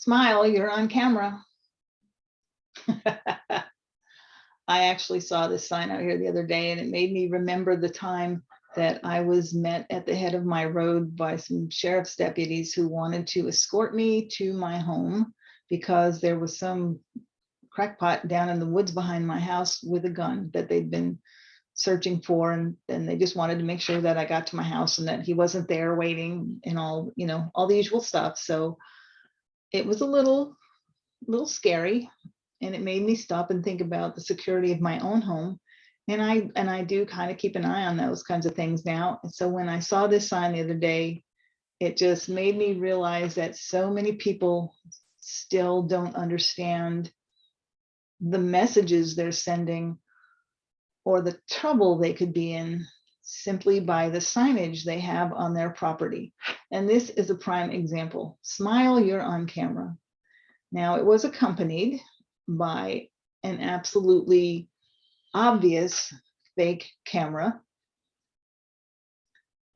Smile, you're on camera. I actually saw this sign out here the other day, and it made me remember the time that I was met at the head of my road by some sheriff's deputies who wanted to escort me to my home because there was some crackpot down in the woods behind my house with a gun that they'd been searching for, and they just wanted to make sure that I got to my house and that he wasn't there waiting and all, you know, all the usual stuff. So it was a little scary, and it made me stop and think about the security of my own home. And I do kind of keep an eye on those kinds of things now. And so when I saw this sign the other day, it just made me realize that so many people still don't understand the messages they're sending or the trouble they could be in simply by the signage they have on their property. And this is a prime example. Smile, you're on camera. Now, it was accompanied by an absolutely obvious fake camera.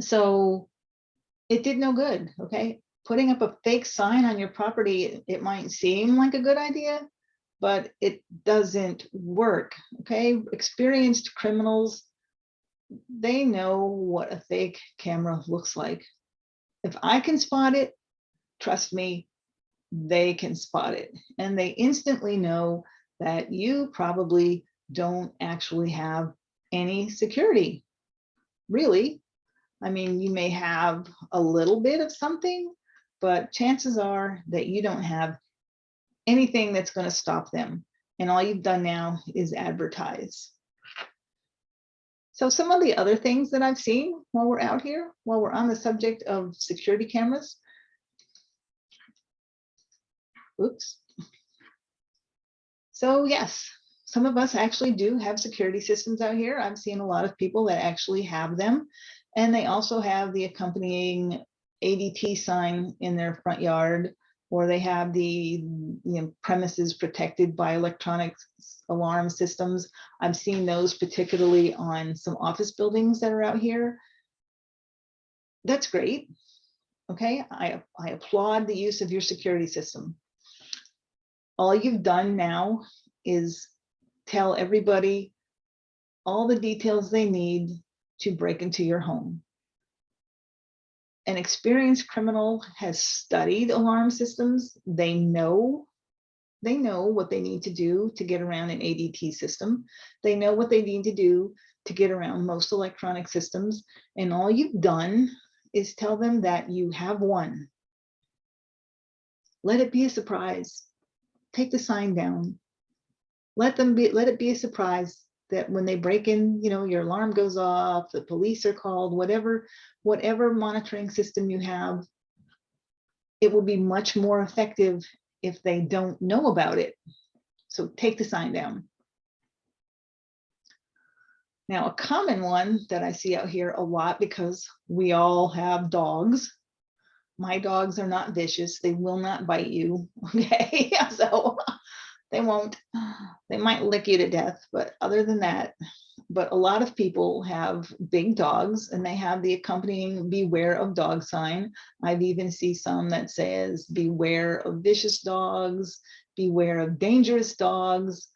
So it did no good, okay? Putting up a fake sign on your property, it might seem like a good idea, but it doesn't work, okay? Experienced criminals, they know what a fake camera looks like. If I can spot it, trust me, they can spot it. And they instantly know that you probably don't actually have any security, really. I mean, you may have a little bit of something, but chances are that you don't have anything that's going to stop them. And all you've done now is advertise. So some of the other things that I've seen while we're out here, while we're on the subject of security cameras. Oops. So yes, some of us actually do have security systems out here. I've seen a lot of people that actually have them, and they also have the accompanying ADT sign in their front yard, or they have the premises protected by electronic alarm systems. I've seen those particularly on some office buildings that are out here. That's great. Okay, I applaud the use of your security system. All you've done now is tell everybody all the details they need to break into your home. An experienced criminal has studied alarm systems. They know what they need to do to get around an ADT system. They know what they need to do to get around most electronic systems. And all you've done is tell them that you have one. Let it be a surprise. Take the sign down. Let it be a surprise that when they break in, your alarm goes off, the police are called, whatever monitoring system you have, it will be much more effective if they don't know about it. So take the sign down. Now, a common one that I see out here a lot, because we all have dogs. My dogs are not vicious. They will not bite you, okay? So they won't. They might lick you to death, but other than that, but a lot of people have big dogs and they have the accompanying beware of dog sign. I've even seen some that says beware of vicious dogs, beware of dangerous dogs.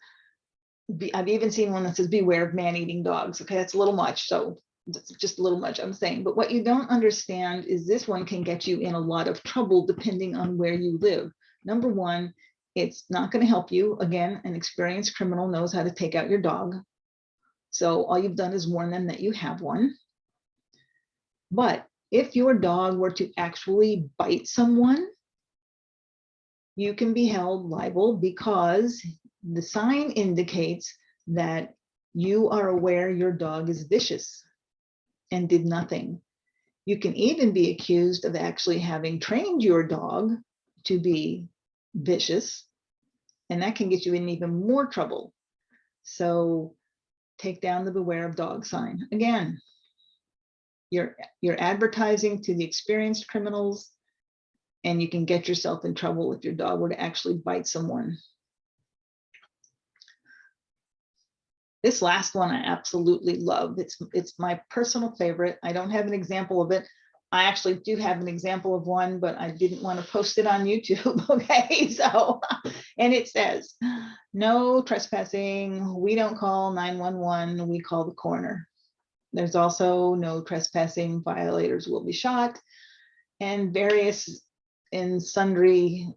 I've even seen one that says beware of man-eating dogs. Okay, that's a little much. So it's just a little much, I'm saying. But what you don't understand is this one can get you in a lot of trouble depending on where you live. Number one, it's not going to help you. Again, an experienced criminal knows how to take out your dog. So all you've done is warn them that you have one. But if your dog were to actually bite someone, you can be held liable because the sign indicates that you are aware your dog is vicious and did nothing. You can even be accused of actually having trained your dog to be vicious, and that can get you in even more trouble. So take down the beware of dog sign. Again, you're advertising to the experienced criminals, and you can get yourself in trouble if your dog were to actually bite someone. This last one I absolutely love. It's my personal favorite. I don't have an example of it, I actually do have an example of one, but I didn't want to post it on YouTube. Okay, so, and it says, no trespassing. We don't call 911. We call the coroner. There's also no trespassing. Violators will be shot, and various and sundry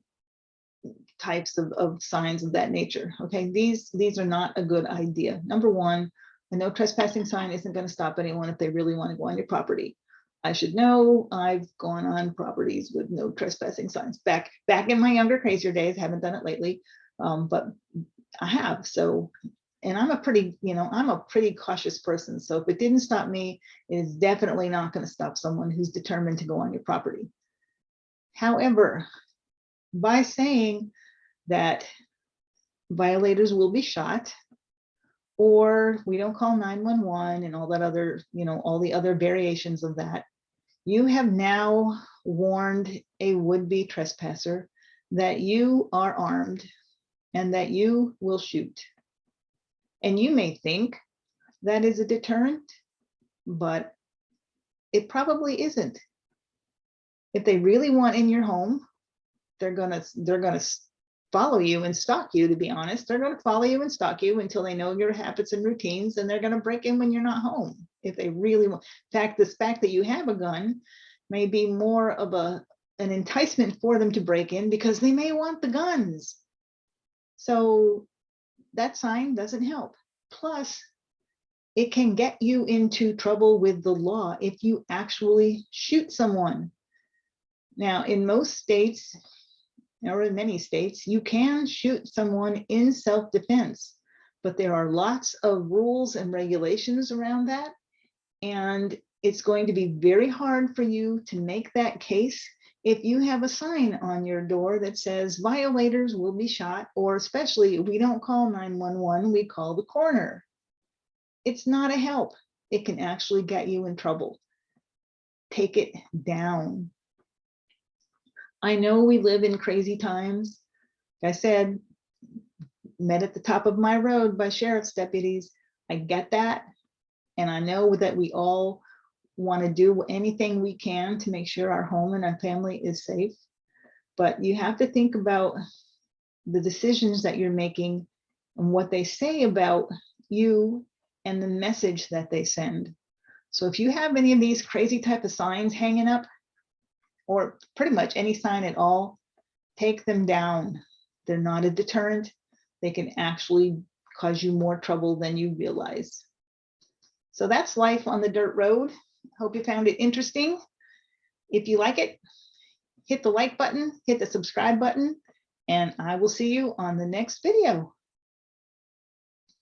types of signs of that nature. Okay, these are not a good idea. Number one, a no trespassing sign isn't going to stop anyone if they really want to go on your property. I should know. I've gone on properties with no trespassing signs back in my younger, crazier days. Haven't done it lately, but I have. So, and I'm a pretty, I'm a pretty cautious person. So if it didn't stop me, it is definitely not going to stop someone who's determined to go on your property. However, by saying that violators will be shot, or we don't call 911 and all that other, all the other variations of that, you have now warned a would-be trespasser that you are armed and that you will shoot. And you may think that is a deterrent, but it probably isn't. If they really want in your home, they're gonna follow you and stalk you. To be honest, they're going to follow you and stalk you until they know your habits and routines, and they're going to break in when you're not home if they really want. In fact, the fact that you have a gun may be more of an enticement for them to break in, because they may want the guns. So that sign doesn't help. Plus, it can get you into trouble with the law if you actually shoot someone. Now, in most states, or in many states, you can shoot someone in self-defense, but there are lots of rules and regulations around that. And it's going to be very hard for you to make that case if you have a sign on your door that says violators will be shot, or especially we don't call 911, we call the coroner. It's not a help. It can actually get you in trouble. Take it down. I know we live in crazy times. Like I said, met at the top of my road by sheriff's deputies. I get that. And I know that we all want to do anything we can to make sure our home and our family is safe. But you have to think about the decisions that you're making and what they say about you and the message that they send. So if you have any of these crazy type of signs hanging up, or pretty much any sign at all, take them down. They're not a deterrent. They can actually cause you more trouble than you realize. So that's life on the dirt road. Hope you found it interesting. If you like it, hit the like button, hit the subscribe button, and I will see you on the next video.